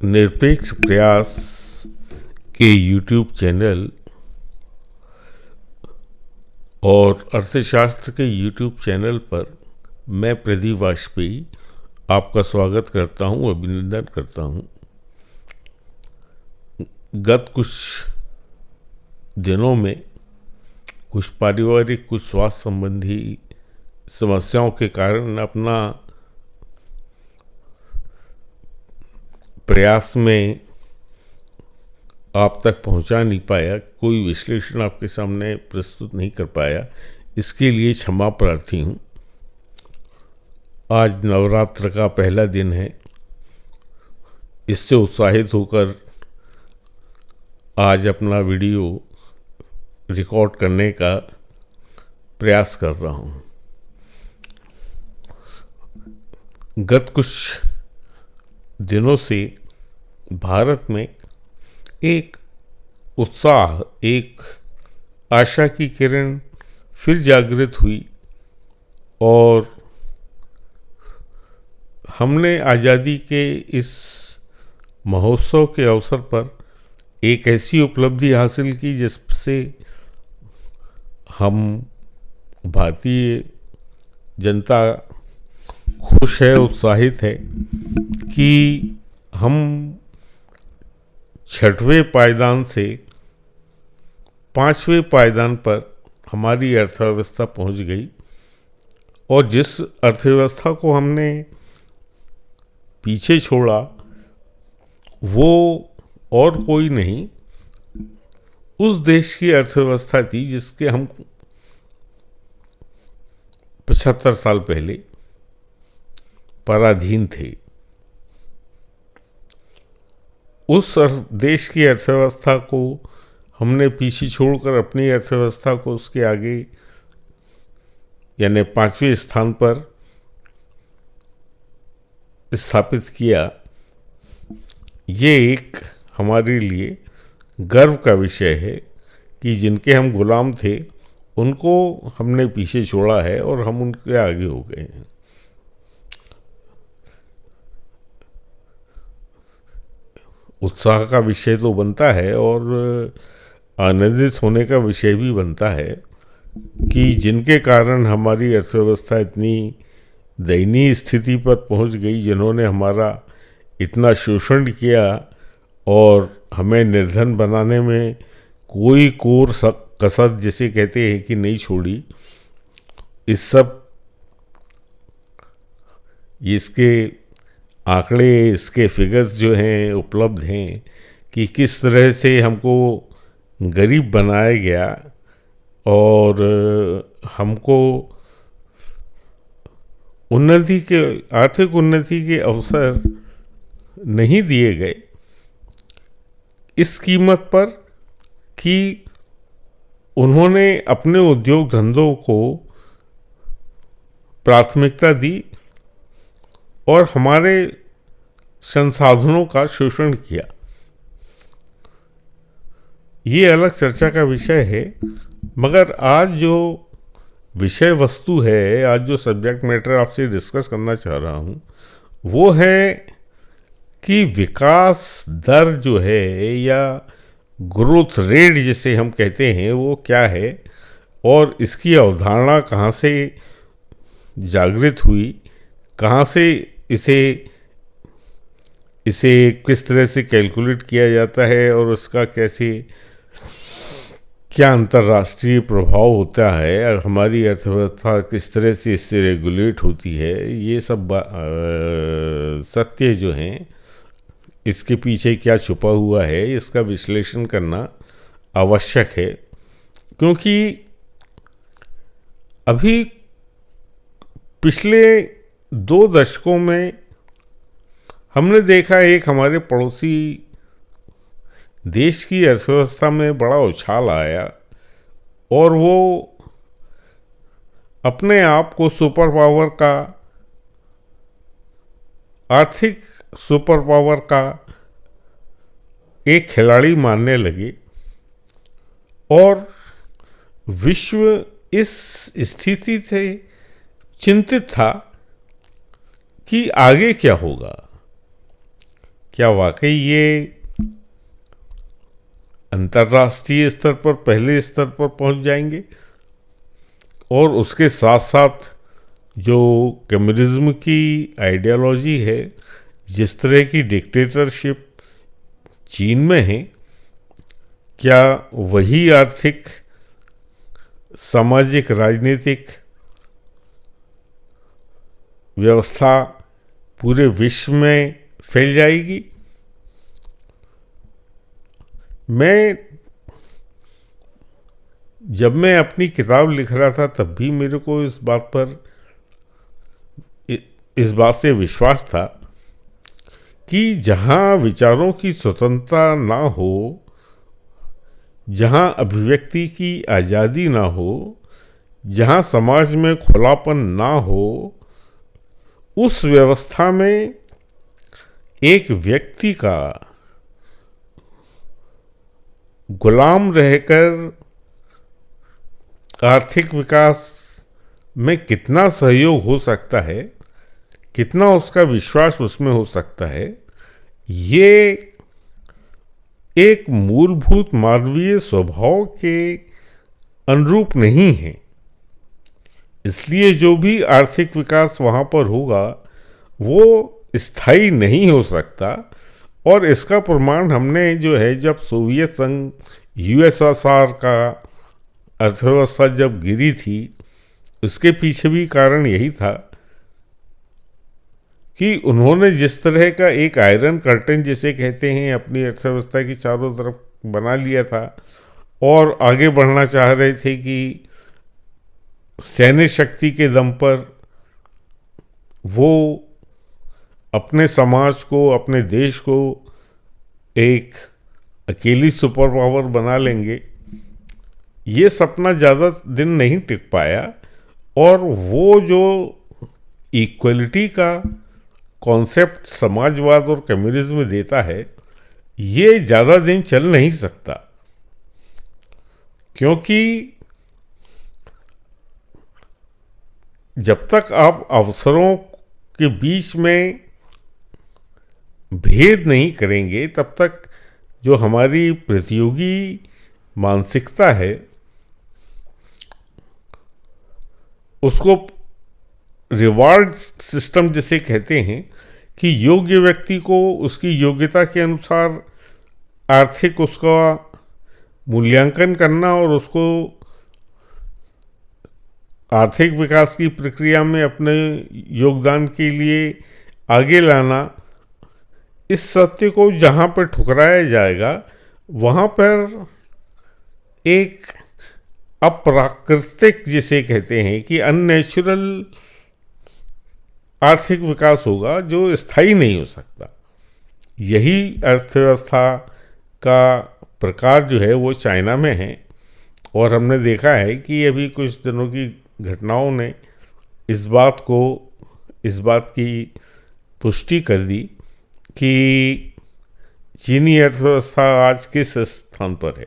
निरपेक्ष प्रयास के यूट्यूब चैनल और अर्थशास्त्र के यूट्यूब चैनल पर मैं प्रदीप वाजपेयी आपका स्वागत करता हूं, अभिनंदन करता हूं। गत कुछ दिनों में कुछ पारिवारिक, कुछ स्वास्थ्य संबंधी समस्याओं के कारण अपना प्रयास में आप तक पहुंचा नहीं पाया, कोई विश्लेषण आपके सामने प्रस्तुत नहीं कर पाया। इसके लिए क्षमा प्रार्थी हूं। आज नवरात्र का पहला दिन है। इससे उत्साहित होकर आज अपना वीडियो रिकॉर्ड करने का प्रयास कर रहा हूं। गत कुछ दिनों से भारत में एक उत्साह, एक आशा की किरण फिर जागृत हुई और हमने आज़ादी के इस महोत्सव के अवसर पर एक ऐसी उपलब्धि हासिल की जिससे हम भारतीय जनता खुश है, उत्साहित है कि हम 6वें पायदान से 5वें पायदान पर हमारी अर्थव्यवस्था पहुंच गई। और जिस अर्थव्यवस्था को हमने पीछे छोड़ा वो और कोई नहीं, उस देश की अर्थव्यवस्था थी जिसके हम 75 साल पहले पराधीन थे। उस देश की अर्थव्यवस्था को हमने पीछे छोड़कर अपनी अर्थव्यवस्था को उसके आगे यानी 5वें स्थान पर स्थापित किया। ये एक हमारे लिए गर्व का विषय है कि जिनके हम गुलाम थे उनको हमने पीछे छोड़ा है और हम उनके आगे हो गए हैं। उत्साह का विषय तो बनता है और आनंदित होने का विषय भी बनता है कि जिनके कारण हमारी अर्थव्यवस्था इतनी दयनीय स्थिति पर पहुंच गई, जिन्होंने हमारा इतना शोषण किया और हमें निर्धन बनाने में कोई कोर कसर जिसे कहते हैं कि नहीं छोड़ी। इसके आंकड़े, इसके फिगर्स जो हैं उपलब्ध हैं कि किस तरह से हमको गरीब बनाया गया और हमको आर्थिक उन्नति के अवसर नहीं दिए गए इस कीमत पर कि उन्होंने अपने उद्योग धंधों को प्राथमिकता दी और हमारे संसाधनों का शोषण किया। ये अलग चर्चा का विषय है, मगर आज जो विषय वस्तु है, आज जो सब्जेक्ट मैटर आपसे डिस्कस करना चाह रहा हूँ वो है कि विकास दर जो है या ग्रोथ रेट जिसे हम कहते हैं वो क्या है और इसकी अवधारणा कहाँ से जागृत हुई, कहाँ से इसे किस तरह से कैलकुलेट किया जाता है और उसका क्या अंतर्राष्ट्रीय प्रभाव होता है और हमारी अर्थव्यवस्था किस तरह से इससे रेगुलेट होती है। ये सब सत्य जो हैं, इसके पीछे क्या छुपा हुआ है, इसका विश्लेषण करना आवश्यक है। क्योंकि अभी पिछले 2 दशकों में हमने देखा एक हमारे पड़ोसी देश की अर्थव्यवस्था में बड़ा उछाल आया और वो अपने आप को सुपर पावर का, आर्थिक सुपर पावर का एक खिलाड़ी मानने लगे और विश्व इस स्थिति से चिंतित था कि आगे क्या होगा, क्या वाकई ये अंतर्राष्ट्रीय स्तर पर पहले स्तर पर पहुंच जाएंगे? और उसके साथ साथ जो कम्युनिज्म की आइडियोलॉजी है, जिस तरह की डिक्टेटरशिप चीन में है, क्या वही आर्थिक, सामाजिक, राजनीतिक व्यवस्था पूरे विश्व में फैल जाएगी? जब मैं अपनी किताब लिख रहा था तब भी मेरे को इस बात से विश्वास था कि जहाँ विचारों की स्वतंत्रता ना हो, जहाँ अभिव्यक्ति की आज़ादी ना हो, जहाँ समाज में खुलापन ना हो, उस व्यवस्था में एक व्यक्ति का गुलाम रहकर आर्थिक विकास में कितना सहयोग हो सकता है, कितना उसका विश्वास उसमें हो सकता है, ये एक मूलभूत मानवीय स्वभाव के अनुरूप नहीं है। इसलिए जो भी आर्थिक विकास वहाँ पर होगा वो स्थायी नहीं हो सकता। और इसका प्रमाण हमने जो है, जब सोवियत संघ, यूएसएसआर का अर्थव्यवस्था जब गिरी थी, उसके पीछे भी कारण यही था कि उन्होंने जिस तरह का एक आयरन कर्टन जिसे कहते हैं अपनी अर्थव्यवस्था की चारों तरफ बना लिया था और आगे बढ़ना चाह रहे थे कि सैन्य शक्ति के दम पर वो अपने समाज को, अपने देश को एक अकेली सुपर पावर बना लेंगे। ये सपना ज़्यादा दिन नहीं टिक पाया और वो जो इक्वलिटी का कॉन्सेप्ट समाजवाद और कम्युनिज्म देता है, ये ज़्यादा दिन चल नहीं सकता, क्योंकि जब तक आप अवसरों के बीच में भेद नहीं करेंगे, तब तक जो हमारी प्रतियोगी मानसिकता है उसको रिवार्ड सिस्टम जिसे कहते हैं कि योग्य व्यक्ति को उसकी योग्यता के अनुसार आर्थिक उसका मूल्यांकन करना और उसको आर्थिक विकास की प्रक्रिया में अपने योगदान के लिए आगे लाना, इस सत्य को जहाँ पर ठुकराया जाएगा वहाँ पर एक अप्राकृतिक जिसे कहते हैं कि अननेचुरल आर्थिक विकास होगा जो स्थायी नहीं हो सकता। यही अर्थव्यवस्था का प्रकार जो है वो चाइना में है और हमने देखा है कि अभी कुछ दिनों की घटनाओं ने इस बात की पुष्टि कर दी कि चीनी अर्थव्यवस्था आज किस स्थान पर है,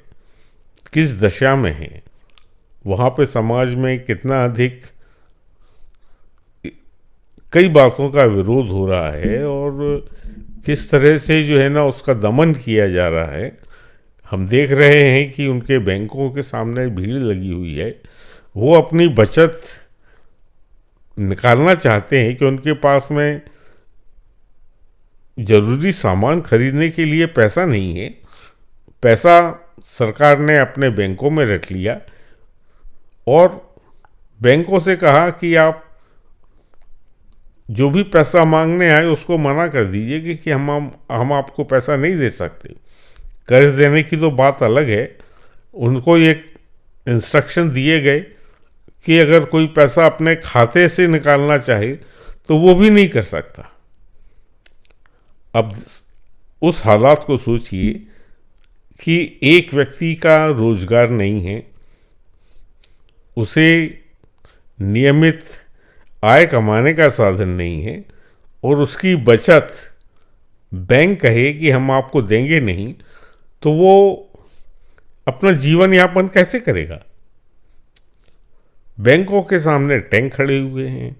किस दशा में है, वहाँ पे समाज में कितना अधिक कई बातों का विरोध हो रहा है और किस तरह से जो है ना उसका दमन किया जा रहा है। हम देख रहे हैं कि उनके बैंकों के सामने भीड़ लगी हुई है, वो अपनी बचत निकालना चाहते हैं कि उनके पास में ज़रूरी सामान खरीदने के लिए पैसा नहीं है, पैसा सरकार ने अपने बैंकों में रख लिया और बैंकों से कहा कि आप जो भी पैसा मांगने आए उसको मना कर दीजिए कि हम आपको पैसा नहीं दे सकते। कर्ज देने की तो बात अलग है, उनको एक इंस्ट्रक्शन दिए गए कि अगर कोई पैसा अपने खाते से निकालना चाहे तो वो भी नहीं कर सकता। अब उस हालात को सोचिए कि एक व्यक्ति का रोजगार नहीं है, उसे नियमित आय कमाने का साधन नहीं है और उसकी बचत बैंक कहे कि हम आपको देंगे नहीं, तो वो अपना जीवन यापन कैसे करेगा? बैंकों के सामने टैंक खड़े हुए हैं,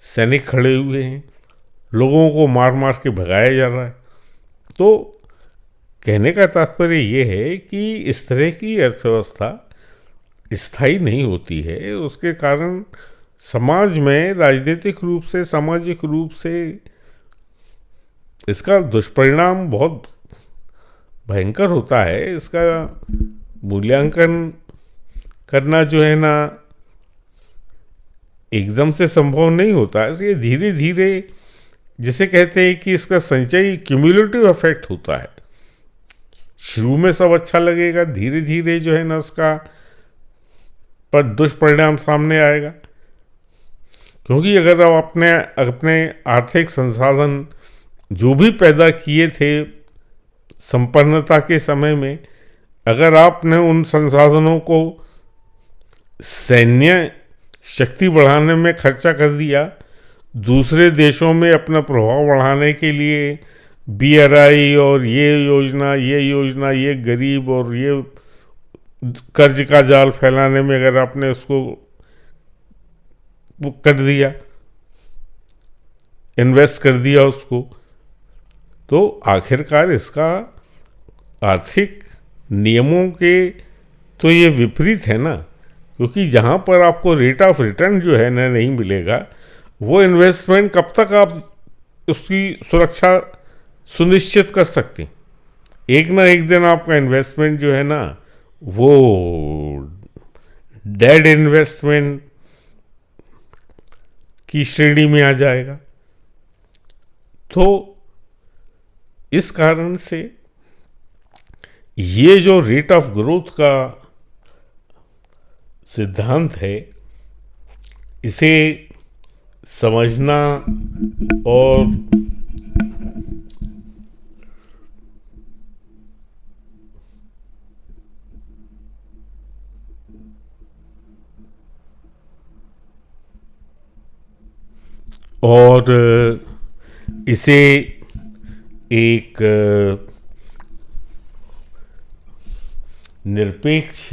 सैनिक खड़े हुए हैं, लोगों को मार मार के भगाया जा रहा है। तो कहने का तात्पर्य ये है कि इस तरह की अर्थव्यवस्था स्थायी नहीं होती है। उसके कारण समाज में राजनीतिक रूप से, सामाजिक रूप से इसका दुष्परिणाम बहुत भयंकर होता है। इसका मूल्यांकन करना जो है ना एकदम से संभव नहीं होता है। इसलिए धीरे धीरे, जिसे कहते हैं कि इसका संचयी क्यूमुलेटिव इफेक्ट होता है। शुरू में सब अच्छा लगेगा, धीरे धीरे जो है ना उसका पर दुष्परिणाम सामने आएगा। क्योंकि अगर आप अपने आर्थिक संसाधन जो भी पैदा किए थे संपन्नता के समय में, अगर आपने उन संसाधनों को सैन्य शक्ति बढ़ाने में खर्चा कर दिया, दूसरे देशों में अपना प्रभाव बढ़ाने के लिए BRI और ये योजना, ये गरीब और ये कर्ज का जाल फैलाने में अगर आपने उसको कर दिया, इन्वेस्ट कर दिया उसको, तो आखिरकार इसका आर्थिक नियमों के तो ये विपरीत है ना। क्योंकि जहाँ पर आपको रेट ऑफ रिटर्न जो है ना नहीं मिलेगा, वो इन्वेस्टमेंट कब तक आप उसकी सुरक्षा सुनिश्चित कर सकते। एक ना एक दिन आपका इन्वेस्टमेंट जो है ना वो डेड इन्वेस्टमेंट की श्रेणी में आ जाएगा। तो इस कारण से ये जो रेट ऑफ ग्रोथ का सिद्धांत है, इसे समझना और इसे एक निरपेक्ष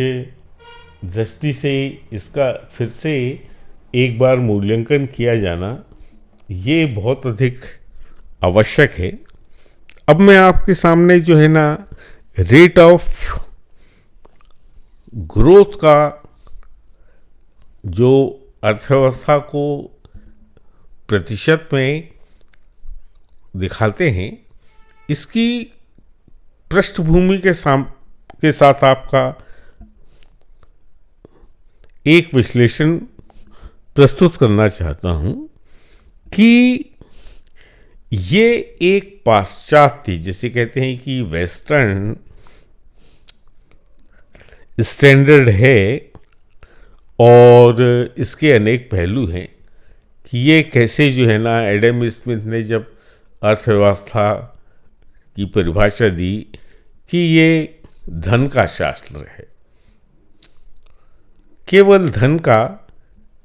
दृष्टि से इसका फिर से एक बार मूल्यांकन किया जाना, ये बहुत अधिक आवश्यक है। अब मैं आपके सामने जो है ना रेट ऑफ ग्रोथ का जो अर्थव्यवस्था को प्रतिशत में दिखाते हैं, इसकी पृष्ठभूमि के साथ आपका एक विश्लेषण प्रस्तुत करना चाहता हूं कि ये एक पाश्चात्य, जैसे कहते हैं कि वेस्टर्न स्टैंडर्ड है और इसके अनेक पहलू हैं कि ये कैसे जो है ना एडम स्मिथ ने जब अर्थव्यवस्था की परिभाषा दी कि ये धन का शास्त्र है। केवल धन का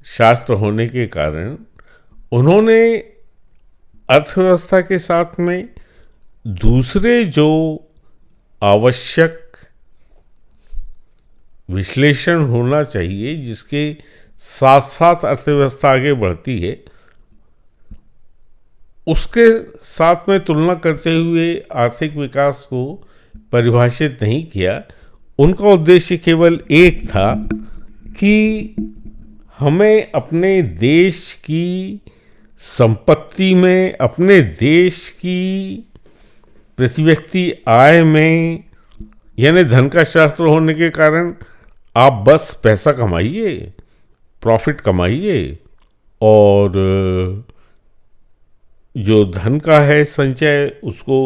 शास्त्र होने के कारण उन्होंने अर्थव्यवस्था के साथ में दूसरे जो आवश्यक विश्लेषण होना चाहिए, जिसके साथ साथ अर्थव्यवस्था आगे बढ़ती है, उसके साथ में तुलना करते हुए आर्थिक विकास को परिभाषित नहीं किया। उनका उद्देश्य केवल एक था कि हमें अपने देश की संपत्ति में, अपने देश की प्रति व्यक्ति आय में, यानी धन का शास्त्र होने के कारण आप बस पैसा कमाइए, प्रॉफिट कमाइए और जो धन का है संचय उसको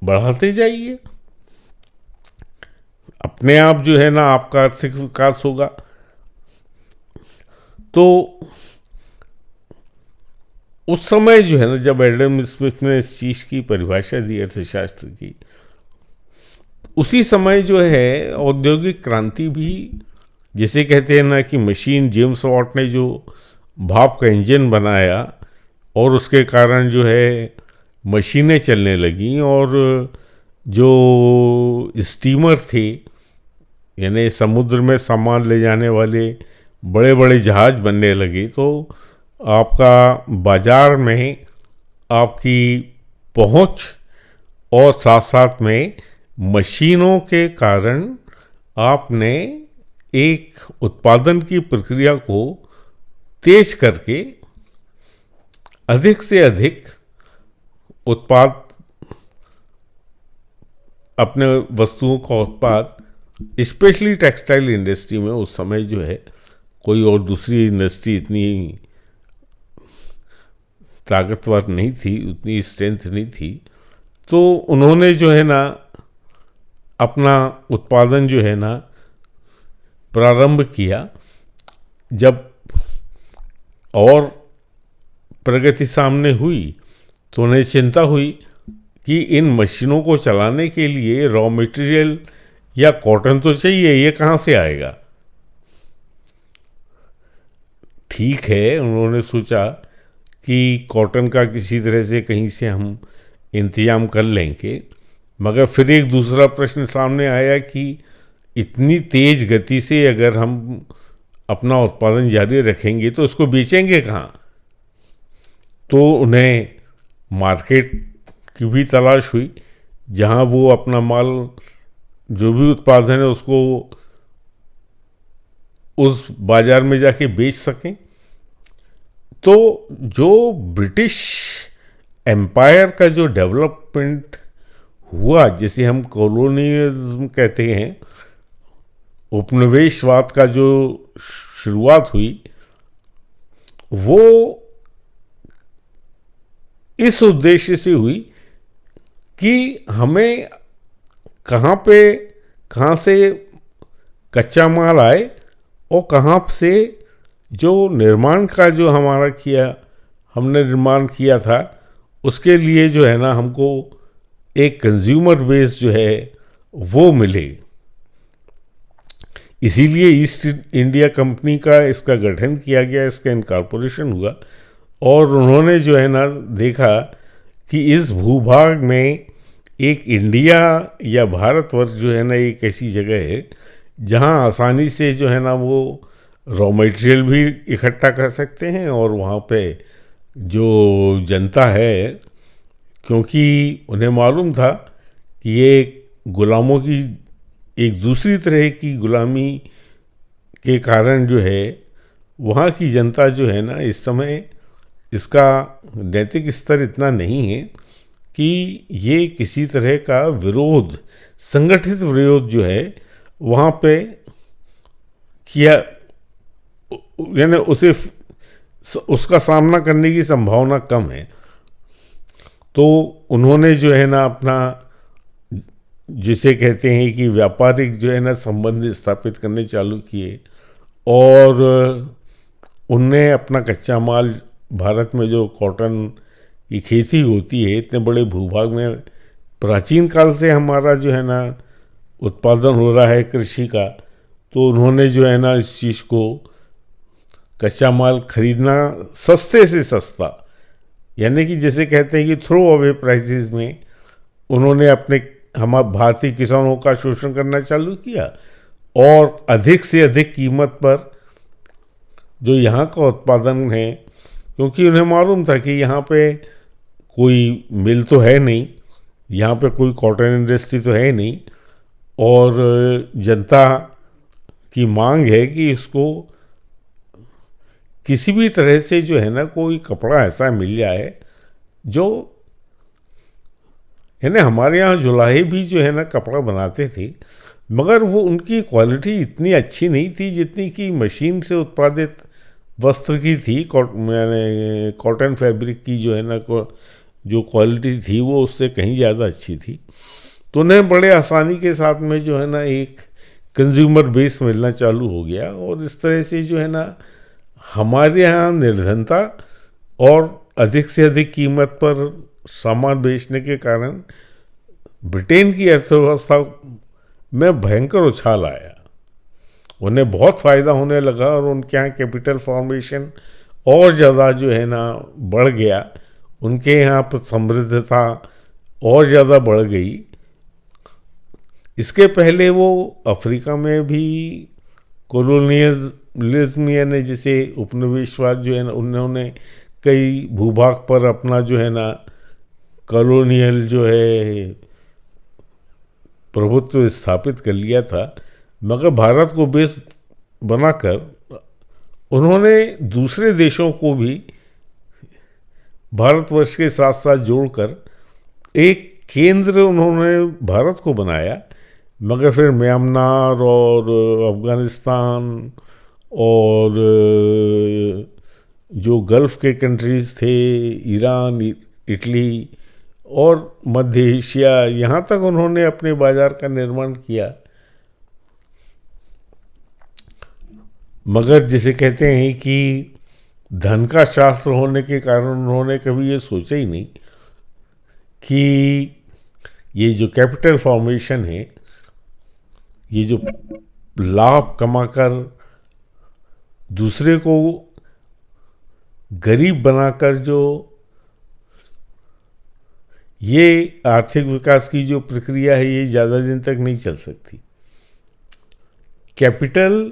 बढ़ाते जाइए। अपने आप जो है ना आपका आर्थिक विकास होगा। तो उस समय जो है ना जब एडम स्मिथ ने इस चीज़ की परिभाषा दी अर्थशास्त्र की, उसी समय जो है औद्योगिक क्रांति भी, जैसे कहते हैं ना कि मशीन, जेम्स वॉट ने जो भाप का इंजन बनाया और उसके कारण जो है मशीनें चलने लगीं और जो स्टीमर थे, यानी समुद्र में सामान ले जाने वाले बड़े बड़े जहाज बनने लगे, तो आपका बाजार में आपकी पहुंच और साथ साथ में मशीनों के कारण आपने एक उत्पादन की प्रक्रिया को तेज करके अधिक से अधिक उत्पाद, अपने वस्तुओं का उत्पाद, स्पेशली टेक्सटाइल इंडस्ट्री में उस समय जो है कोई और दूसरी इंडस्ट्री इतनी ताकतवर नहीं थी, उतनी स्ट्रेंथ नहीं थी, तो उन्होंने जो है ना अपना उत्पादन जो है ना प्रारंभ किया। जब और प्रगति सामने हुई तो उन्हें चिंता हुई कि इन मशीनों को चलाने के लिए रॉ मटेरियल या कॉटन तो चाहिए, ये कहाँ से आएगा। ठीक है, उन्होंने सोचा कि कॉटन का किसी तरह से कहीं से हम इंतजाम कर लेंगे, मगर फिर एक दूसरा प्रश्न सामने आया कि इतनी तेज गति से अगर हम अपना उत्पादन जारी रखेंगे तो उसको बेचेंगे कहाँ। तो उन्हें मार्केट की भी तलाश हुई जहाँ वो अपना माल, जो भी उत्पादन है, उसको उस बाजार में जाके बेच सकें। तो जो ब्रिटिश एम्पायर का जो डेवलपमेंट हुआ, जिसे हम कॉलोनियलिज्म कहते हैं, उपनिवेशवाद का जो शुरुआत हुई, वो इस उद्देश्य से हुई कि हमें कहाँ से कच्चा माल आए और कहाँ से जो निर्माण का जो हमने निर्माण किया था, उसके लिए जो है ना हमको एक कंज्यूमर बेस जो है वो मिले। इसीलिए ईस्ट इंडिया कंपनी का इसका गठन किया गया, इसका इनकॉर्पोरेशन हुआ, और उन्होंने जो है ना देखा कि इस भूभाग में एक इंडिया या भारतवर्ष जो है ना एक ऐसी जगह है जहाँ आसानी से जो है ना वो रॉ मटेरियल भी इकट्ठा कर सकते हैं, और वहाँ पे जो जनता है, क्योंकि उन्हें मालूम था कि ये गुलामों की एक दूसरी तरह की गुलामी के कारण जो है वहाँ की जनता जो है ना इस समय इसका नैतिक स्तर इतना नहीं है कि ये किसी तरह का विरोध, संगठित विरोध जो है वहाँ पे किया, यानी उसका सामना करने की संभावना कम है। तो उन्होंने जो है ना अपना, जिसे कहते हैं कि व्यापारिक जो है ना संबंध स्थापित करने चालू किए, और उनने अपना कच्चा माल, भारत में जो कॉटन की खेती होती है इतने बड़े भूभाग में, प्राचीन काल से हमारा जो है ना उत्पादन हो रहा है कृषि का, तो उन्होंने जो है ना इस चीज़ को, कच्चा माल खरीदना सस्ते से सस्ता, यानी कि जैसे कहते हैं कि थ्रो अवे प्राइसेस में उन्होंने हमारे भारतीय किसानों का शोषण करना चालू किया, और अधिक से अधिक कीमत पर जो यहाँ का उत्पादन है, क्योंकि उन्हें मालूम था कि यहाँ पे कोई मिल तो है नहीं, यहाँ पे कोई कॉटन इंडस्ट्री तो है नहीं, और जनता की मांग है कि इसको किसी भी तरह से जो है ना कोई कपड़ा ऐसा मिल जाए जो, यानी हमारे यहाँ जुलाहे भी जो है ना कपड़ा बनाते थे, मगर वो उनकी क्वालिटी इतनी अच्छी नहीं थी जितनी कि मशीन से उत्पादित वस्त्र की थी। मैंने कॉटन फैब्रिक की जो है ना जो क्वालिटी थी वो उससे कहीं ज़्यादा अच्छी थी। तो उन्हें बड़े आसानी के साथ में जो है ना एक कंज्यूमर बेस मिलना चालू हो गया, और इस तरह से जो है ना हमारे यहाँ निर्धनता और अधिक से अधिक कीमत पर सामान बेचने के कारण ब्रिटेन की अर्थव्यवस्था में भयंकर उछाल आया। उन्हें बहुत फ़ायदा होने लगा, और उनके यहाँ कैपिटल फॉर्मेशन और ज़्यादा जो है ना बढ़ गया, उनके यहाँ पर समृद्धता और ज़्यादा बढ़ गई। इसके पहले वो अफ्रीका में भी कॉलोनियलिज्म, यानी जैसे उपनिवेशवाद जो है ना, उन्होंने कई भूभाग पर अपना जो है ना कॉलोनियल जो है प्रभुत्व स्थापित कर लिया था, मगर भारत को बेस बनाकर उन्होंने दूसरे देशों को भी भारतवर्ष के साथ साथ जोड़कर एक केंद्र उन्होंने भारत को बनाया। मगर फिर म्यांमार और अफ़गानिस्तान और जो गल्फ़ के कंट्रीज़ थे, ईरान, इटली और मध्य एशिया, यहाँ तक उन्होंने अपने बाज़ार का निर्माण किया। मगर जिसे कहते हैं कि धन का शास्त्र होने के कारण उन्होंने कभी ये सोचा ही नहीं कि ये जो कैपिटल फॉर्मेशन है, ये जो लाभ कमाकर दूसरे को गरीब बनाकर जो ये आर्थिक विकास की जो प्रक्रिया है, ये ज़्यादा दिन तक नहीं चल सकती। कैपिटल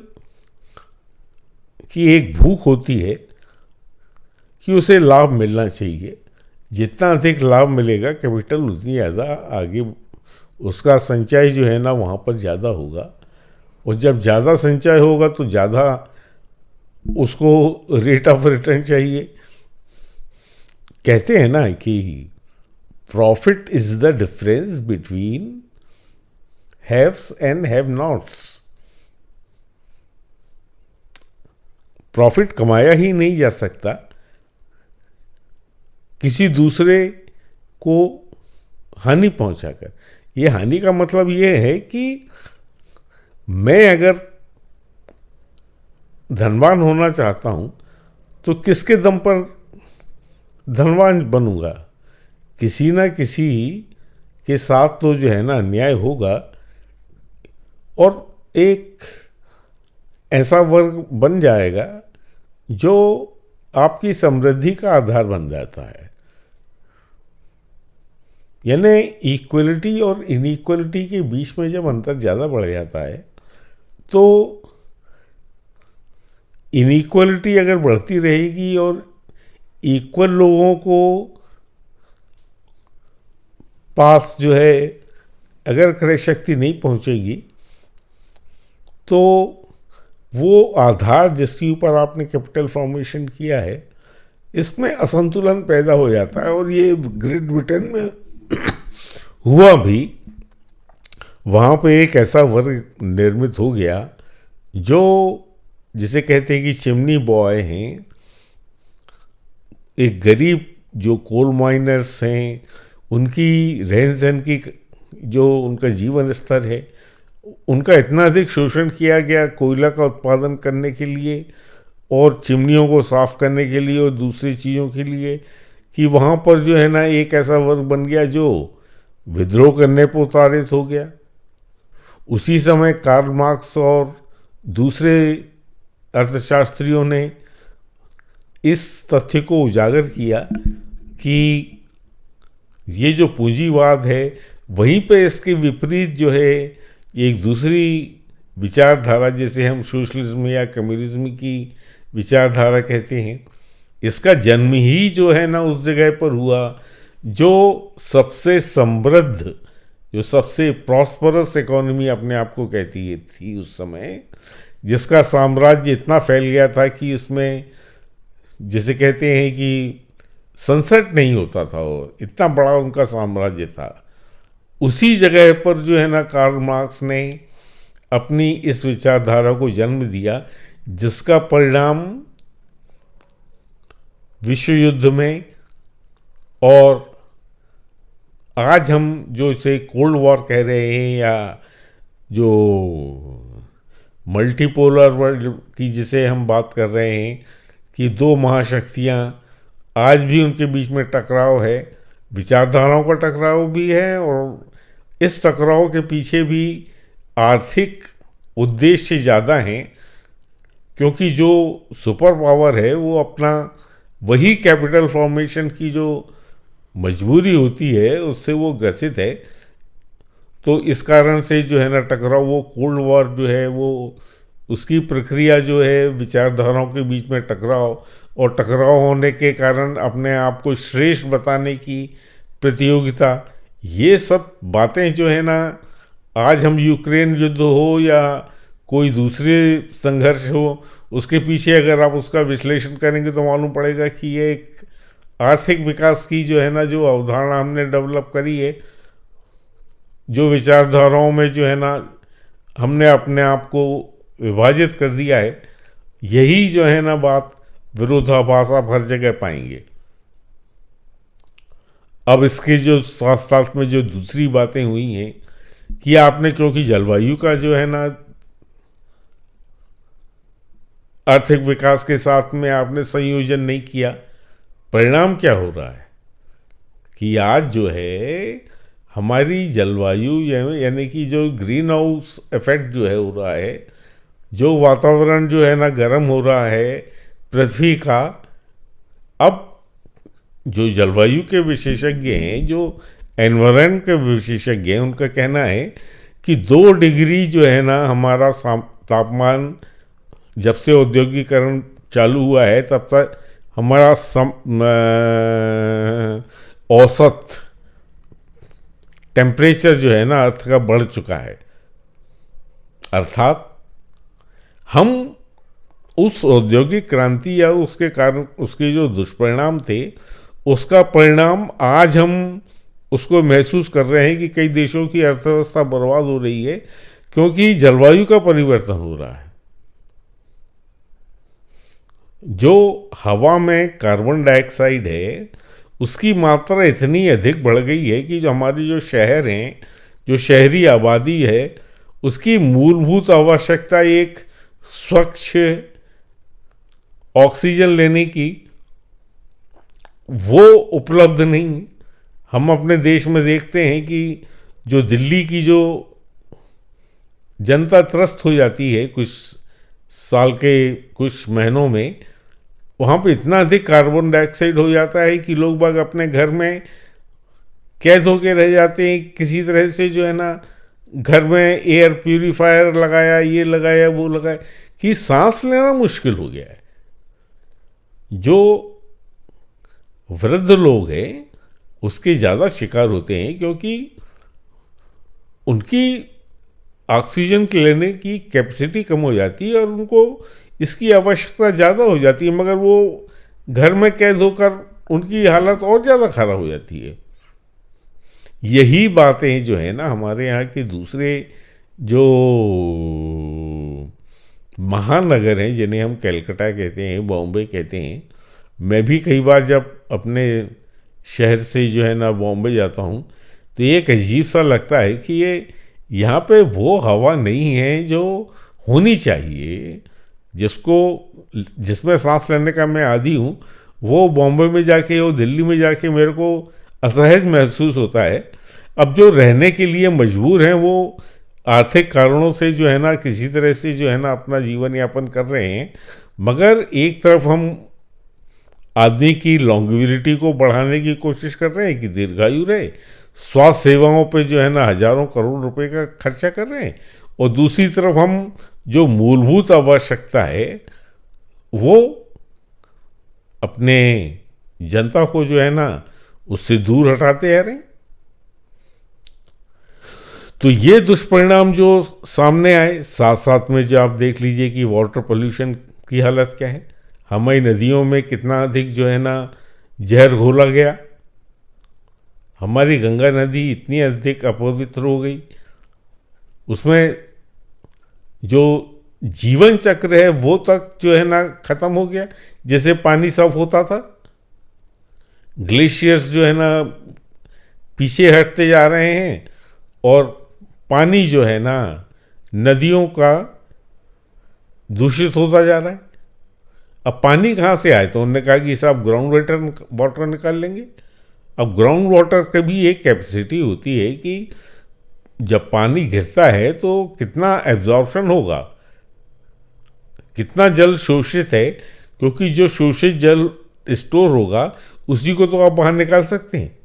की एक भूख होती है कि उसे लाभ मिलना चाहिए। जितना अधिक लाभ मिलेगा कैपिटल, उतनी ज़्यादा आगे उसका संचय जो है ना वहाँ पर ज़्यादा होगा, और जब ज़्यादा संचय होगा तो ज़्यादा उसको रेट ऑफ रिटर्न चाहिए। कहते हैं ना कि profit is the difference between haves and have nots. Profit कमाया ही नहीं जा सकता किसी दूसरे को हानि पहुंचाकर। ये हानि का मतलब ये है कि मैं अगर धनवान होना चाहता हूं तो किसके दम पर धनवान बनूंगा? किसी ना किसी के साथ तो जो है ना अन्याय होगा, और एक ऐसा वर्ग बन जाएगा जो आपकी समृद्धि का आधार बन जाता है। यानी इक्वलिटी और इनइक्वलिटी के बीच में जब अंतर ज़्यादा बढ़ जाता है तो इनइक्वलिटी अगर बढ़ती रहेगी और इक्वल लोगों को पास जो है अगर क्रय शक्ति नहीं पहुंचेगी तो वो आधार जिसके ऊपर आपने कैपिटल फॉर्मेशन किया है, इसमें असंतुलन पैदा हो जाता है। और ये ग्रेट ब्रिटेन में हुआ भी। वहाँ पे एक ऐसा वर्ग निर्मित हो गया जो जिसे कहते हैं कि चिमनी बॉय हैं, एक गरीब जो कोल माइनर्स हैं, उनकी रहन सहन की जो उनका जीवन स्तर है, उनका इतना अधिक शोषण किया गया कोयला का उत्पादन करने के लिए और चिमनियों को साफ करने के लिए और दूसरी चीज़ों के लिए, कि वहाँ पर जो है ना एक ऐसा वर्ग बन गया जो विद्रोह करने पर उतारित हो गया। उसी समय कार्ल मार्क्स और दूसरे अर्थशास्त्रियों ने इस तथ्य को उजागर किया कि ये जो पूंजीवाद है, वहीं पे इसके विपरीत जो है एक दूसरी विचारधारा, जैसे हम सोशलिज्म या कम्युनिज्म की विचारधारा कहते हैं, इसका जन्म ही जो है ना उस जगह पर हुआ जो सबसे समृद्ध, जो सबसे प्रॉस्परस इकोनॉमी अपने आप को कहती है थी उस समय, जिसका साम्राज्य इतना फैल गया था कि इसमें जिसे कहते हैं कि सनसेट नहीं होता था, वो इतना बड़ा उनका साम्राज्य था। उसी जगह पर जो है ना कार्ल मार्क्स ने अपनी इस विचारधारा को जन्म दिया, जिसका परिणाम विश्व युद्ध में और आज हम जो इसे कोल्ड वॉर कह रहे हैं या जो मल्टीपोलर वर्ल्ड की जिसे हम बात कर रहे हैं कि दो महाशक्तियां आज भी उनके बीच में टकराव है, विचारधाराओं का टकराव भी है, और इस टकराव के पीछे भी आर्थिक उद्देश्य ज़्यादा हैं, क्योंकि जो सुपर पावर है वो अपना वही कैपिटल फॉर्मेशन की जो मजबूरी होती है उससे वो ग्रसित है। तो इस कारण से जो है ना टकराव, वो कोल्ड वॉर जो है वो उसकी प्रक्रिया जो है विचारधाराओं के बीच में टकराव, और टकराव होने के कारण अपने आप को श्रेष्ठ बताने की प्रतियोगिता, ये सब बातें जो है ना, आज हम यूक्रेन युद्ध हो या कोई दूसरे संघर्ष हो, उसके पीछे अगर आप उसका विश्लेषण करेंगे तो मालूम पड़ेगा कि ये एक आर्थिक विकास की जो है ना, जो अवधारणा हमने डेवलप करी है, जो विचारधाराओं में जो है ना हमने अपने आप को विभाजित कर दिया है, यही जो है ना बात विरोधाभास आप हर जगह पाएंगे। अब इसके जो साथ साथ में जो दूसरी बातें हुई हैं कि आपने, क्योंकि जलवायु का जो है ना आर्थिक विकास के साथ में आपने संयोजन नहीं किया, परिणाम क्या हो रहा है कि आज जो है हमारी जलवायु यानी कि जो ग्रीन हाउस इफेक्ट जो है हो रहा है, जो वातावरण जो है ना गर्म हो रहा है पृथ्वी का। अब जो जलवायु के विशेषज्ञ हैं, जो एनवायरनमेंट के विशेषज्ञ हैं, उनका कहना है कि 2 डिग्री जो है ना हमारा तापमान जब से औद्योगिकरण चालू हुआ है तब तक हमारा औसत टेम्परेचर जो है ना अर्थ का बढ़ चुका है। अर्थात हम उस औद्योगिक क्रांति या उसके कारण उसके जो दुष्परिणाम थे, उसका परिणाम आज हम उसको महसूस कर रहे हैं कि कई देशों की अर्थव्यवस्था बर्बाद हो रही है क्योंकि जलवायु का परिवर्तन हो रहा है। जो हवा में कार्बन डाइऑक्साइड है उसकी मात्रा इतनी अधिक बढ़ गई है कि जो हमारी जो शहर हैं, जो शहरी आबादी है, उसकी मूलभूत आवश्यकता एक स्वच्छ ऑक्सीजन लेने की, वो उपलब्ध नहीं। हम अपने देश में देखते हैं कि जो दिल्ली की जो जनता त्रस्त हो जाती है कुछ साल के कुछ महीनों में, वहाँ पे इतना अधिक कार्बन डाइऑक्साइड हो जाता है कि लोग बाग अपने घर में कैद होके रह जाते हैं। किसी तरह से जो है ना घर में एयर प्यूरीफायर लगाया, ये लगाया, वो लगाया, कि सांस लेना मुश्किल हो गया है। जो वृद्ध लोग हैं उसके ज़्यादा शिकार होते हैं क्योंकि उनकी ऑक्सीजन लेने की कैपेसिटी कम हो जाती है और उनको इसकी आवश्यकता ज़्यादा हो जाती है, मगर वो घर में कैद होकर उनकी हालत और ज़्यादा खराब हो जाती है। यही बातें जो है ना हमारे यहाँ के दूसरे जो महानगर हैं, जिन्हें हम कलकत्ता कहते हैं, बॉम्बे कहते हैं, मैं भी कई बार जब अपने शहर से जो है ना बॉम्बे जाता हूँ तो ये एक अजीब सा लगता है कि ये यहाँ पे वो हवा नहीं है जो होनी चाहिए, जिसमें सांस लेने का मैं आदी हूँ। वो बॉम्बे में जाके और दिल्ली में जाके मेरे को असहज महसूस होता है। अब जो रहने के लिए मजबूर हैं वो आर्थिक कारणों से जो है ना किसी तरह से जो है ना अपना जीवन यापन कर रहे हैं, मगर एक तरफ हम आदमी की लॉन्गेविटी को बढ़ाने की कोशिश कर रहे हैं कि दीर्घायु रहे, स्वास्थ्य सेवाओं पे जो है ना हजारों करोड़ रुपए का खर्चा कर रहे हैं, और दूसरी तरफ हम जो मूलभूत आवश्यकता है वो अपने जनता को जो है ना उससे दूर हटाते आ रहे हैं। तो ये दुष्परिणाम जो सामने आए, साथ साथ में जो आप देख लीजिए कि वाटर पोल्यूशन की हालत क्या है। हमारी नदियों में कितना अधिक जो है ना जहर घोला गया। हमारी गंगा नदी इतनी अधिक अपवित्र हो गई, उसमें जो जीवन चक्र है वो तक जो है ना खत्म हो गया। जैसे पानी साफ होता था, ग्लेशियर्स जो है ना पीछे हटते जा रहे हैं और पानी जो है ना नदियों का दूषित होता जा रहा है। अब पानी कहाँ से आए? तो उन्होंने कहा कि साहब ग्राउंड वाटर निकाल लेंगे। अब ग्राउंड वाटर की भी एक कैपेसिटी होती है कि जब पानी गिरता है तो कितना एब्जॉर्प्शन होगा, कितना जल शोषित है, क्योंकि जो शोषित जल स्टोर होगा उसी को तो आप बाहर निकाल सकते हैं।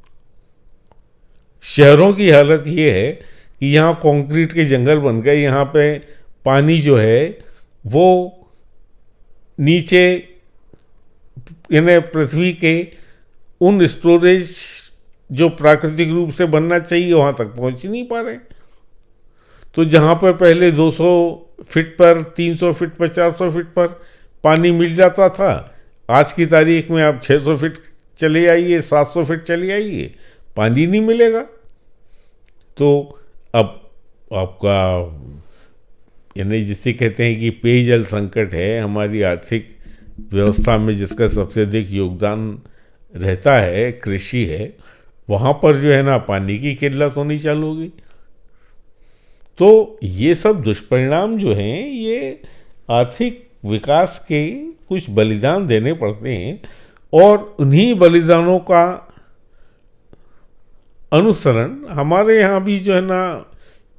शहरों की हालत ये है कि यहाँ कंक्रीट के जंगल बन गए, यहाँ पे पानी जो है वो नीचे यानी पृथ्वी के उन स्टोरेज जो प्राकृतिक रूप से बनना चाहिए वहाँ तक पहुँच ही नहीं पा रहे। तो जहाँ पर पहले 200 फीट पर, 300 फीट पर, 400 फीट पर पानी मिल जाता था, आज की तारीख में आप 600 फीट चले आइए, 700 फीट चले आइए, पानी नहीं मिलेगा। तो अब आपका यानी जिसे कहते हैं कि पेयजल संकट है हमारी आर्थिक व्यवस्था में, जिसका सबसे अधिक योगदान रहता है कृषि है, वहाँ पर जो है ना पानी की किल्लत होनी चालू हो गई। तो ये सब दुष्परिणाम जो हैं ये आर्थिक विकास के कुछ बलिदान देने पड़ते हैं, और उन्हीं बलिदानों का अनुसरण हमारे यहाँ भी जो है ना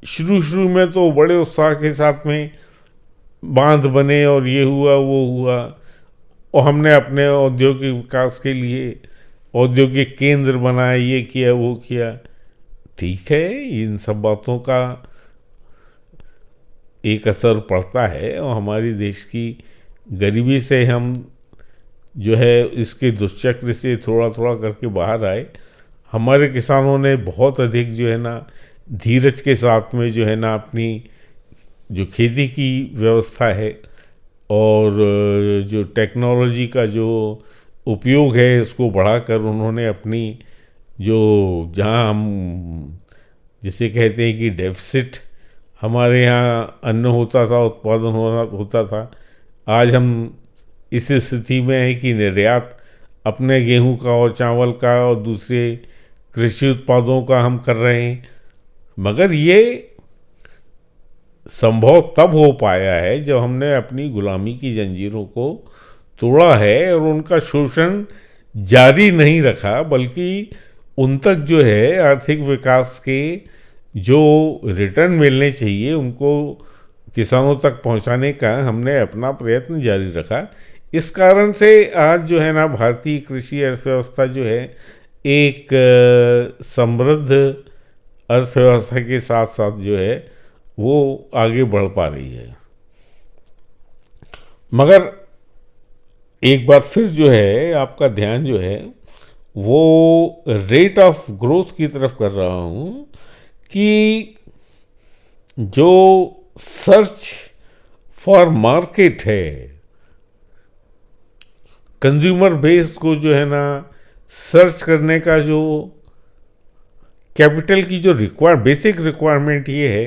शुरू में तो बड़े उत्साह के साथ में बांध बने और ये हुआ वो हुआ, और हमने अपने औद्योगिक विकास के लिए औद्योगिक केंद्र बनाए, ये किया वो किया। ठीक है, इन सब बातों का एक असर पड़ता है, और हमारी देश की गरीबी से हम जो है इसके दुष्चक्र से थोड़ा थोड़ा करके बाहर आए। हमारे किसानों ने बहुत अधिक जो है ना धीरज के साथ में जो है ना अपनी जो खेती की व्यवस्था है और जो टेक्नोलॉजी का जो उपयोग है उसको बढ़ाकर उन्होंने अपनी जो जहाँ हम जिसे कहते हैं कि डेफिसिट हमारे यहाँ अन्न होता था, उत्पादन होता था, आज हम इस स्थिति में है कि निर्यात अपने गेहूं का और चावल का और दूसरे कृषि उत्पादों का हम कर रहे हैं। मगर ये संभव तब हो पाया है जब हमने अपनी गुलामी की जंजीरों को तोड़ा है और उनका शोषण जारी नहीं रखा, बल्कि उन तक जो है आर्थिक विकास के जो रिटर्न मिलने चाहिए उनको किसानों तक पहुंचाने का हमने अपना प्रयत्न जारी रखा। इस कारण से आज जो है ना भारतीय कृषि अर्थव्यवस्था जो है एक समृद्ध अर्थव्यवस्था के साथ साथ जो है वो आगे बढ़ पा रही है। मगर एक बार फिर जो है आपका ध्यान जो है वो रेट ऑफ ग्रोथ की तरफ कर रहा हूँ कि जो सर्च फॉर मार्केट है, कंज्यूमर बेस को जो है ना सर्च करने का जो कैपिटल की जो बेसिक रिक्वायरमेंट ये है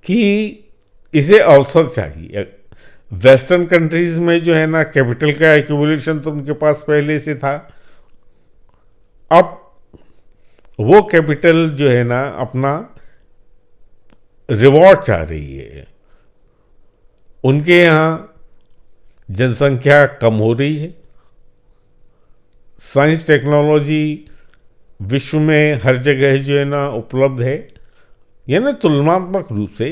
कि इसे अवसर चाहिए। वेस्टर्न कंट्रीज में जो है ना कैपिटल का एक्यूमुलेशन तो उनके पास पहले से था, अब वो कैपिटल जो है ना अपना रिवॉर्ड चाह रही है। उनके यहाँ जनसंख्या कम हो रही है, साइंस टेक्नोलॉजी विश्व में हर जगह जो है ना उपलब्ध है, यानी तुलनात्मक रूप से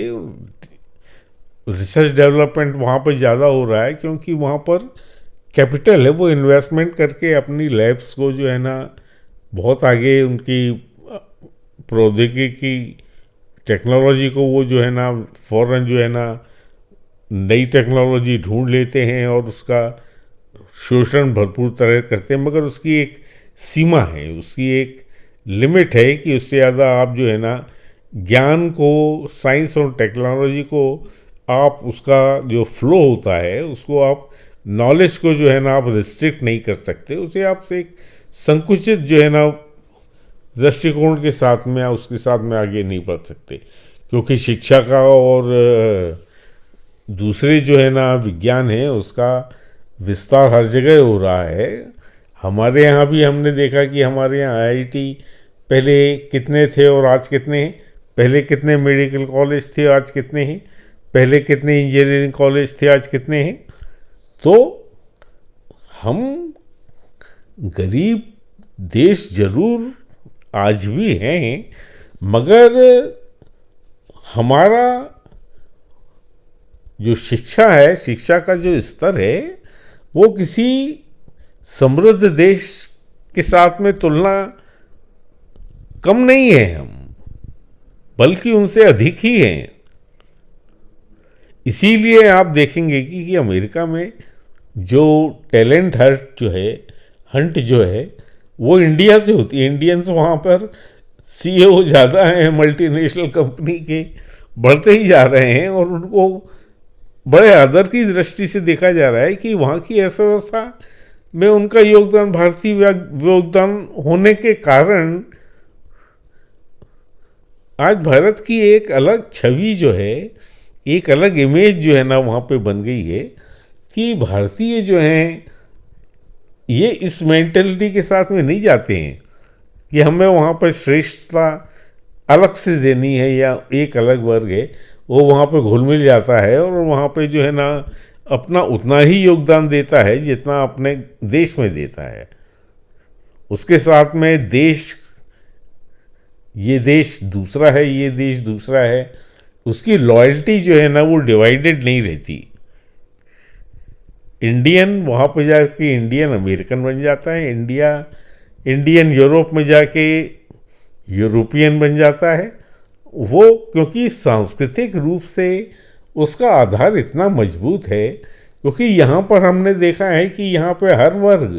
रिसर्च डेवलपमेंट वहाँ पर ज़्यादा हो रहा है, क्योंकि वहाँ पर कैपिटल है, वो इन्वेस्टमेंट करके अपनी लैब्स को जो है ना बहुत आगे उनकी प्रौद्योगिकी टेक्नोलॉजी को वो जो है ना फ़ौरन जो है ना नई टेक्नोलॉजी ढूंढ लेते हैं और उसका शोषण भरपूर तरह करते हैं। मगर उसकी एक सीमा है, उसकी एक लिमिट है कि उससे ज़्यादा आप जो है ना ज्ञान को, साइंस और टेक्नोलॉजी को आप उसका जो फ्लो होता है उसको आप नॉलेज को जो है ना आप रिस्ट्रिक्ट नहीं कर सकते, उसे आप एक संकुचित जो है ना दृष्टिकोण के साथ में उसके साथ में आगे नहीं बढ़ सकते, क्योंकि शिक्षा का और दूसरे जो है ना विज्ञान है उसका विस्तार हर जगह हो रहा है। हमारे यहाँ भी हमने देखा कि हमारे यहाँ आईआईटी पहले कितने थे और आज कितने हैं, पहले कितने मेडिकल कॉलेज थे आज कितने हैं, पहले कितने इंजीनियरिंग कॉलेज थे आज कितने हैं। तो हम गरीब देश जरूर आज भी हैं, मगर हमारा जो शिक्षा है, शिक्षा का जो स्तर है वो किसी समृद्ध देश के साथ में तुलना कम नहीं है, हम बल्कि उनसे अधिक ही हैं। इसीलिए आप देखेंगे कि अमेरिका में जो टैलेंट हंट जो है वो इंडिया से होती है। इंडियंस वहाँ पर सीईओ ज़्यादा हैं मल्टीनेशनल कंपनी के, बढ़ते ही जा रहे हैं, और उनको बड़े आदर की दृष्टि से देखा जा रहा है कि वहाँ की अर्थव्यवस्था में उनका योगदान, भारतीय योगदान होने के कारण आज भारत की एक अलग छवि जो है, एक अलग इमेज जो है ना वहाँ पे बन गई है कि भारतीय जो हैं ये इस मेंटेलिटी के साथ में नहीं जाते हैं कि हमें वहाँ पर श्रेष्ठता अलग से देनी है या एक अलग वर्ग है। वो वहाँ पे घुल मिल जाता है और वहाँ पे जो है ना अपना उतना ही योगदान देता है जितना अपने देश में देता है। उसके साथ में देश, ये देश दूसरा है, ये देश दूसरा है, उसकी लॉयल्टी जो है ना वो डिवाइडेड नहीं रहती। इंडियन वहाँ पे जाके इंडियन अमेरिकन बन जाता है, इंडियन यूरोप में जाके यूरोपियन बन जाता है। वो क्योंकि सांस्कृतिक रूप से उसका आधार इतना मजबूत है, क्योंकि यहाँ पर हमने देखा है कि यहाँ पे हर वर्ग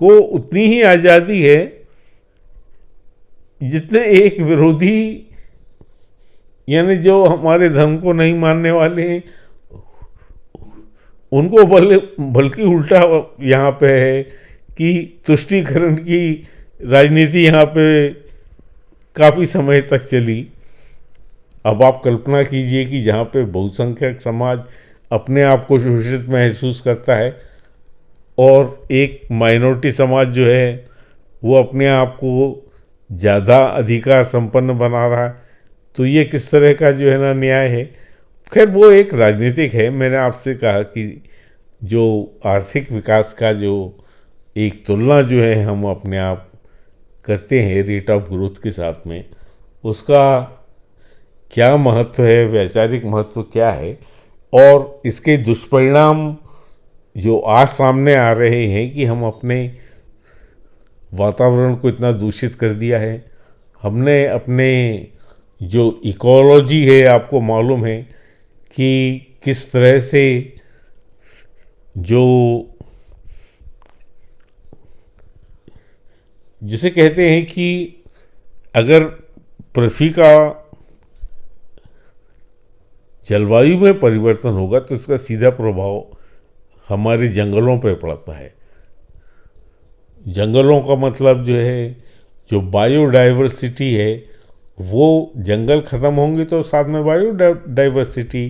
को उतनी ही आज़ादी है जितने एक विरोधी, यानी जो हमारे धर्म को नहीं मानने वाले हैं उनको बल्कि उल्टा यहाँ पे है कि तुष्टीकरण की राजनीति यहाँ पे काफ़ी समय तक चली। अब आप कल्पना कीजिए कि जहाँ पे बहुसंख्यक समाज अपने आप को शोषित महसूस करता है और एक माइनॉरिटी समाज जो है वो अपने आप को ज़्यादा अधिकार संपन्न बना रहा है, तो ये किस तरह का जो है ना न्याय है। खैर वो एक राजनीतिक है। मैंने आपसे कहा कि जो आर्थिक विकास का जो एक तुलना जो है हम अपने आप करते हैं रेट ऑफ ग्रोथ के साथ में, उसका क्या महत्व है, वैचारिक महत्व क्या है, और इसके दुष्परिणाम जो आज सामने आ रहे हैं कि हम अपने वातावरण को इतना दूषित कर दिया है, हमने अपने जो इकोलॉजी है, आपको मालूम है कि किस तरह से जो जिसे कहते हैं कि अगर पृथ्वी का जलवायु में परिवर्तन होगा तो इसका सीधा प्रभाव हमारे जंगलों पर पड़ता है। जंगलों का मतलब जो है, जो बायोडाइवर्सिटी है, वो जंगल ख़त्म होंगे तो साथ में बायोडाइवर्सिटी,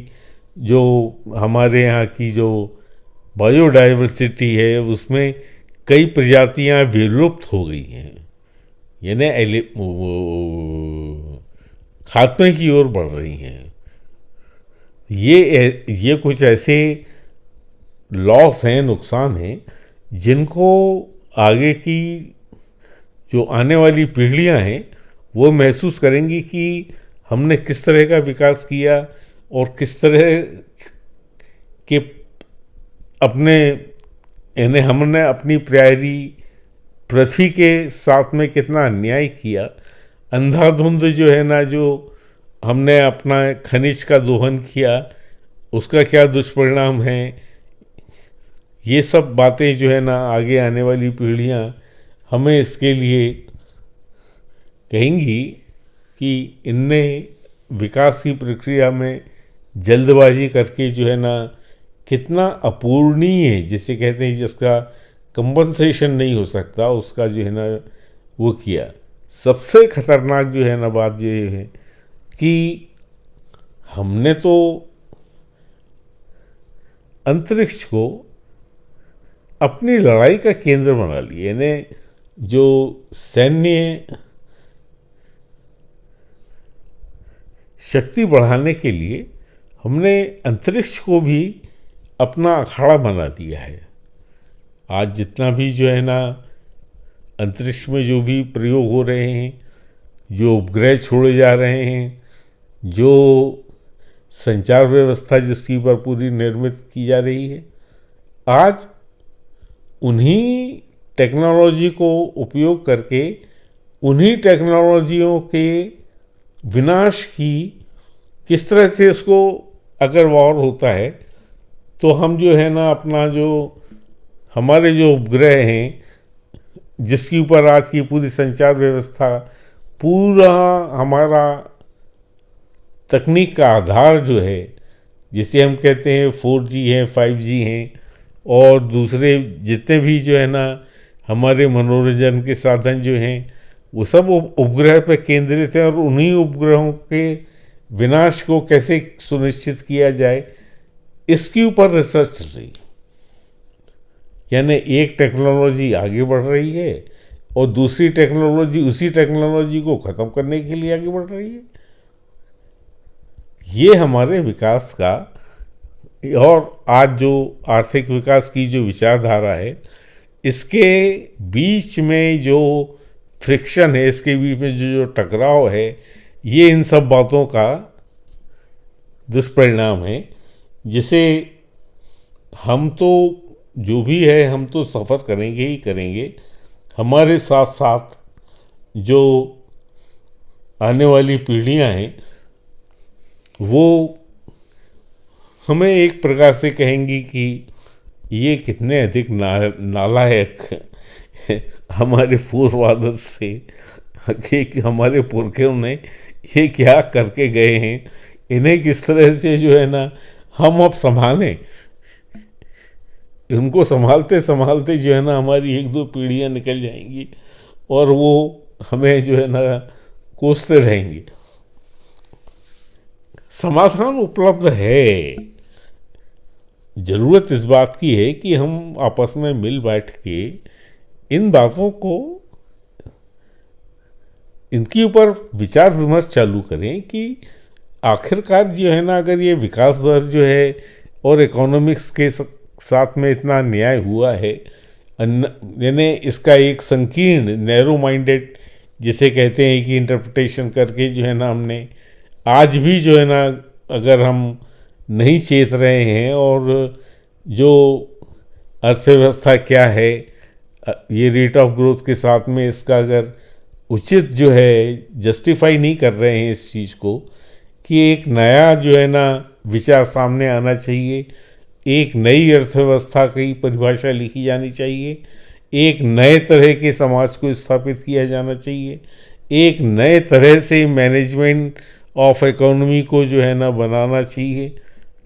जो हमारे यहाँ की जो बायोडाइवर्सिटी है उसमें कई प्रजातियाँ विलुप्त हो गई हैं, यानी खात्मे की ओर बढ़ रही हैं। ये कुछ ऐसे लॉस हैं, नुकसान हैं, जिनको आगे की जो आने वाली पीढ़ियां हैं वो महसूस करेंगी कि हमने किस तरह का विकास किया और किस तरह के अपने, यानी हमने अपनी प्यारी पृथ्वी के साथ में कितना अन्याय किया। अंधाधुंध जो है ना, जो हमने अपना खनिज का दोहन किया, उसका क्या दुष्परिणाम है। ये सब बातें जो है ना आगे आने वाली पीढ़ियां हमें इसके लिए कहेंगी कि इनने विकास की प्रक्रिया में जल्दबाजी करके जो है ना कितना अपूर्णीय, जिसे कहते हैं जिसका कंपनसेशन नहीं हो सकता, उसका जो है ना वो किया। सबसे खतरनाक जो है ना बात ये है कि हमने तो अंतरिक्ष को अपनी लड़ाई का केंद्र बना लिया, यानी जो सैन्य शक्ति बढ़ाने के लिए हमने अंतरिक्ष को भी अपना अखाड़ा बना दिया है। आज जितना भी जो है ना अंतरिक्ष में जो भी प्रयोग हो रहे हैं, जो उपग्रह छोड़े जा रहे हैं, जो संचार व्यवस्था जिसकी पर पूरी निर्मित की जा रही है, आज उन्हीं टेक्नोलॉजी को उपयोग करके, उन्हीं टेक्नोलॉजियों के विनाश की किस तरह से इसको अगर वॉर होता है तो हम जो है ना अपना जो हमारे जो उपग्रह हैं जिसके ऊपर आज की पूरी संचार व्यवस्था, पूरा हमारा तकनीक का आधार जो है, जिसे हम कहते हैं 4G है, 5G हैं, और दूसरे जितने भी जो है ना हमारे मनोरंजन के साधन जो हैं, वो सब उपग्रह पर केंद्रित है। और उन्हीं उपग्रहों के विनाश को कैसे सुनिश्चित किया जाए, इसके ऊपर रिसर्च चल रही है। यानी एक टेक्नोलॉजी आगे बढ़ रही है और दूसरी टेक्नोलॉजी उसी टेक्नोलॉजी को ख़त्म करने के लिए आगे बढ़ रही है। ये हमारे विकास का, और आज जो आर्थिक विकास की जो विचारधारा है, इसके बीच में जो फ्रिक्शन है, इसके बीच में जो टकराव है, ये इन सब बातों का दुष्परिणाम है। जिसे हम तो जो भी है, हम तो सफ़र करेंगे ही करेंगे, हमारे साथ साथ जो आने वाली पीढ़ियां हैं वो हमें एक प्रकार से कहेंगी कि ये कितने अधिक नालायक हमारे पूर्ववादर से, कि हमारे पुरखों ने ये क्या करके गए हैं, इन्हें किस तरह से जो है ना हम अब संभालें। उनको संभालते संभालते जो है ना हमारी एक दो पीढ़ियां निकल जाएंगी और वो हमें जो है ना कोसते रहेंगे। समाधान उपलब्ध है। ज़रूरत इस बात की है कि हम आपस में मिल बैठ के इन बातों को, इनके ऊपर विचार विमर्श चालू करें कि आखिरकार जो है ना, अगर ये विकास दर जो है और इकोनॉमिक्स के साथ में इतना न्याय हुआ है, यानी इसका एक संकीर्ण नैरो माइंडेड जिसे कहते हैं कि इंटरप्रिटेशन करके जो है ना हमने आज भी जो है ना, अगर हम नहीं चेत रहे हैं और जो अर्थव्यवस्था क्या है, ये रेट ऑफ ग्रोथ के साथ में इसका अगर उचित जो है जस्टिफाई नहीं कर रहे हैं इस चीज़ को कि एक नया जो है ना विचार सामने आना चाहिए, एक नई अर्थव्यवस्था की परिभाषा लिखी जानी चाहिए, एक नए तरह के समाज को स्थापित किया जाना चाहिए, एक नए तरह से मैनेजमेंट ऑफ इकोनॉमी को जो है ना बनाना चाहिए,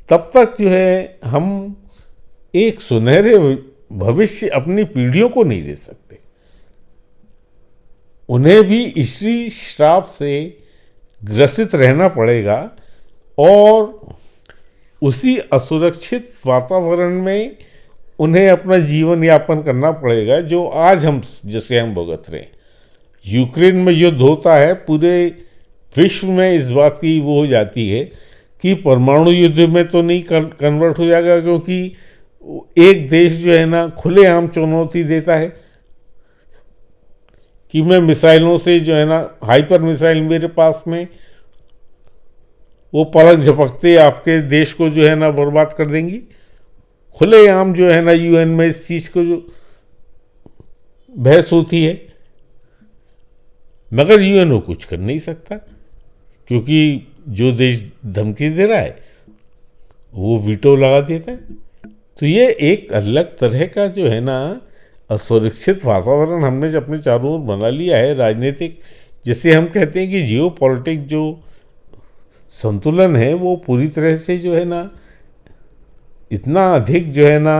तब तक जो है हम एक सुनहरे भविष्य अपनी पीढ़ियों को नहीं दे सकते। उन्हें भी इसी श्राप से ग्रसित रहना पड़ेगा और उसी असुरक्षित वातावरण में उन्हें अपना जीवन यापन करना पड़ेगा जो आज हम जैसे हम भुगत रहे हैं। यूक्रेन में युद्ध होता है, पूरे विश्व में इस बात की वो हो जाती है कि परमाणु युद्ध में तो नहीं कन्वर्ट हो जाएगा, क्योंकि एक देश जो है ना खुलेआम चुनौती देता है कि मैं मिसाइलों से जो है ना, हाइपर मिसाइल मेरे पास में, वो पलक झपकते आपके देश को जो है ना बर्बाद कर देंगी। खुलेआम जो है ना यूएन में इस चीज़ को जो बहस होती है, मगर यूएन वो कुछ कर नहीं सकता क्योंकि जो देश धमकी दे रहा है वो वीटो लगा देता है। तो ये एक अलग तरह का जो है ना असुरक्षित वातावरण हमने अपने चारों ओर बना लिया है राजनीतिक, जिसे हम कहते हैं कि जियो पॉलिटिक जो संतुलन है वो पूरी तरह से जो है ना इतना अधिक जो है ना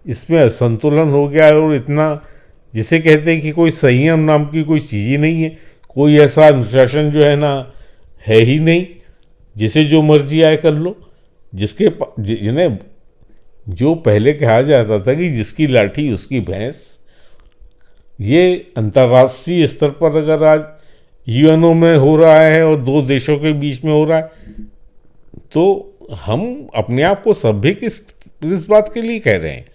इसमें असंतुलन हो गया है, और इतना जिसे कहते हैं कि कोई संयम नाम की कोई चीज़ ही नहीं है, कोई ऐसा अनुशासन जो है ना है ही नहीं, जिसे जो मर्जी आए कर लो। जिन्हें जो पहले कहा जाता था कि जिसकी लाठी उसकी भैंस, ये अंतर्राष्ट्रीय स्तर पर अगर आज यूएनओ में हो रहा है और दो देशों के बीच में हो रहा है, तो हम अपने आप को सभ्य किस बात के लिए कह रहे हैं?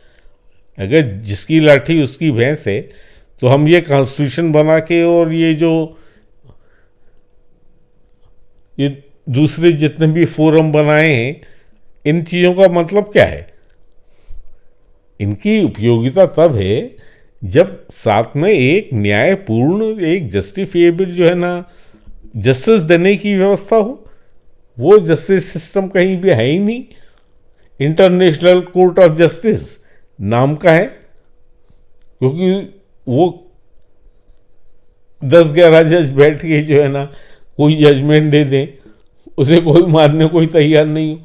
अगर जिसकी लाठी उसकी भैंस है तो हम ये कॉन्स्टिट्यूशन बना के और ये दूसरे जितने भी फोरम बनाए हैं, इन चीज़ों का मतलब क्या है? इनकी उपयोगिता तब है जब साथ में एक न्यायपूर्ण, एक जस्टिफिएबल जो है ना जस्टिस देने की व्यवस्था हो। वो जस्टिस सिस्टम कहीं भी है ही नहीं। इंटरनेशनल कोर्ट ऑफ जस्टिस नाम का है, क्योंकि वो 10-11 जज बैठ के जो है ना कोई जजमेंट दे दें, उसे कोई मानने कोई तैयार नहीं हो।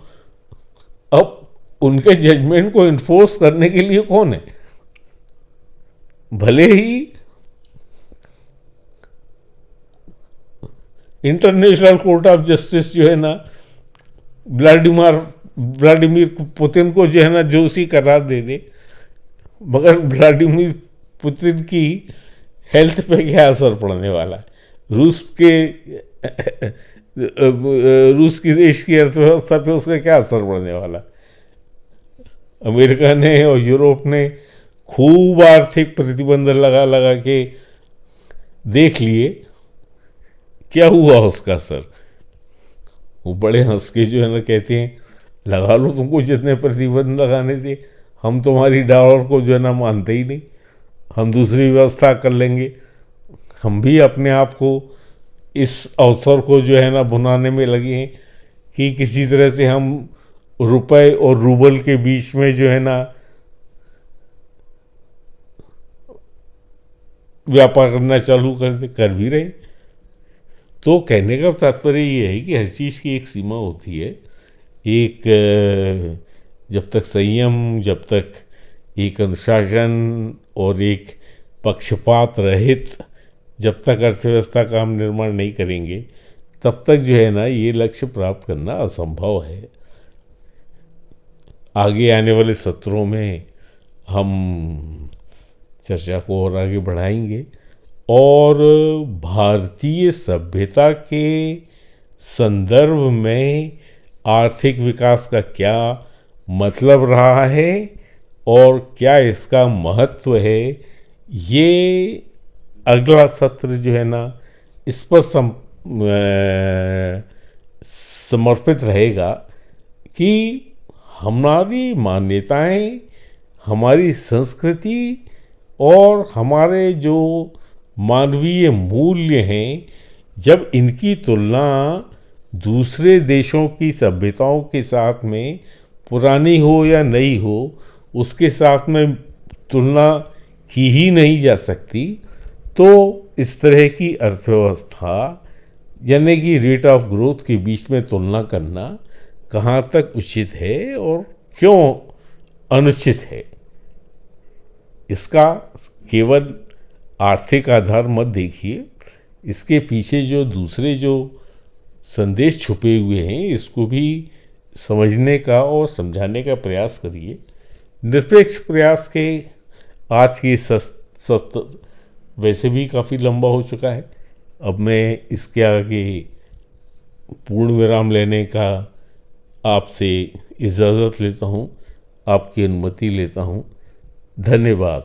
अब उनके जजमेंट को इन्फोर्स करने के लिए कौन है? भले ही इंटरनेशनल कोर्ट ऑफ जस्टिस जो है ना व्लादिमीर पुतिन को जो है ना दोषी करार दे दे, मगर व्लादिमीर पुतिन की हेल्थ पे क्या असर पड़ने वाला है? रूस की देश की अर्थव्यवस्था पे उसका क्या असर पड़ने वाला है? अमेरिका ने और यूरोप ने खूब आर्थिक प्रतिबंध लगा लगा के देख लिए, क्या हुआ उसका असर? वो बड़े हंस के जो है ना कहते हैं, लगा लो तुमको जितने प्रतिबंध लगाने थे, हम तुम्हारी डॉलर को जो है ना मानते ही नहीं, हम दूसरी व्यवस्था कर लेंगे। हम भी अपने आप को इस अवसर को जो है ना भुनाने में लगे हैं कि किसी तरह से हम रुपए और रूबल के बीच में जो है ना व्यापार करना चालू कर भी रहे। तो कहने का तात्पर्य ये है कि हर चीज़ की एक सीमा होती है। एक जब तक संयम, जब तक एक अनुशासन और एक पक्षपात रहित जब तक अर्थव्यवस्था का हम निर्माण नहीं करेंगे, तब तक जो है ना ये लक्ष्य प्राप्त करना असंभव है। आगे आने वाले सत्रों में हम चर्चा को और आगे बढ़ाएंगे और भारतीय सभ्यता के संदर्भ में आर्थिक विकास का क्या मतलब रहा है और क्या इसका महत्व है, ये अगला सत्र जो है ना इस पर समर्पित रहेगा कि हमारी मान्यताएं, हमारी संस्कृति और हमारे जो मानवीय मूल्य हैं, जब इनकी तुलना दूसरे देशों की सभ्यताओं के साथ में पुरानी हो या नई हो, उसके साथ में तुलना की ही नहीं जा सकती, तो इस तरह की अर्थव्यवस्था यानी कि रेट ऑफ ग्रोथ के बीच में तुलना करना कहाँ तक उचित है और क्यों अनुचित है, इसका केवल आर्थिक आधार मत देखिए, इसके पीछे जो दूसरे जो संदेश छुपे हुए हैं इसको भी समझने का और समझाने का प्रयास करिए। निरपेक्ष प्रयास के आज की सत्र वैसे भी काफ़ी लंबा हो चुका है। अब मैं इसके आगे पूर्ण विराम लेने का आपसे इजाज़त लेता हूँ, आपकी अनुमति लेता हूँ। धन्यवाद।